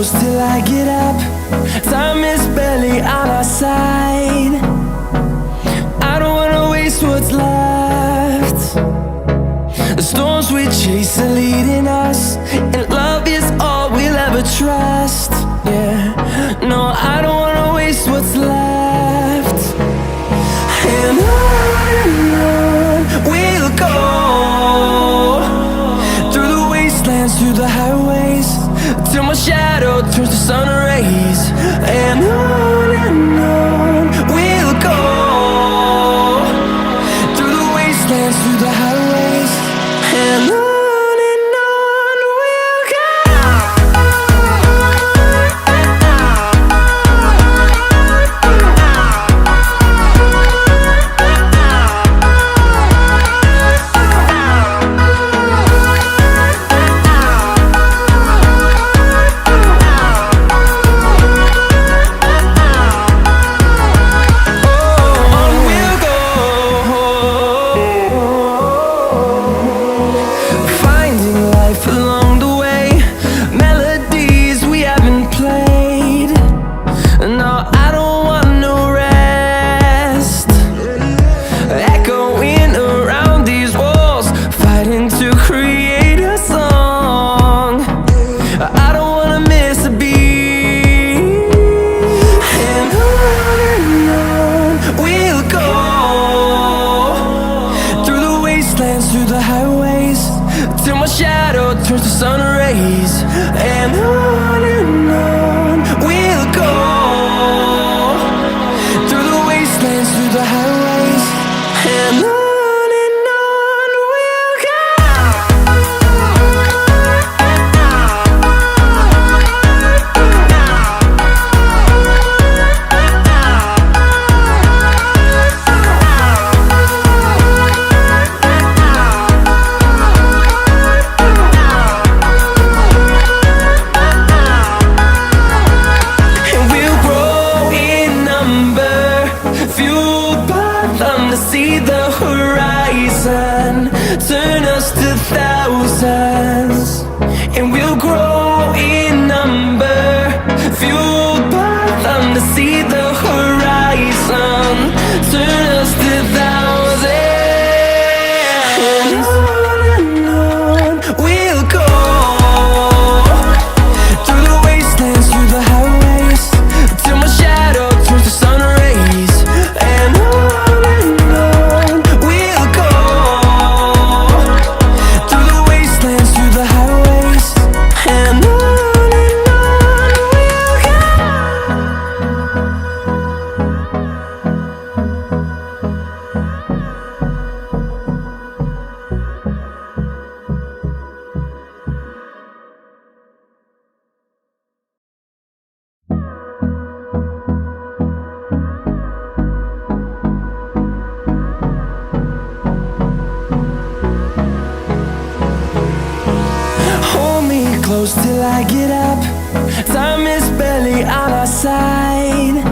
close till I get up. Time is barely on our side. I don't wanna waste what's left. The storms we chase are leading us, and love is all we'll ever trust. Yeah, no, I don't wanna waste what's left. And on we'll go, through the wastelands, through the highways, till my shadow turns to sun rays. And on we'll go, through the wastelands, through the highways, and on we'll go. Through the highways, till my shadow turns to sun rays. And on we'll go, through the wastelands, through the highways, and on we'll go. See the horizon turn us to thousands, and we'll grow in number, fueled by them to see the horizon turn us to thousands. And on we'll go, through the wastelands, through the highways, till my shadow turns to sun rays. And close till I get up. Time is barely on our side.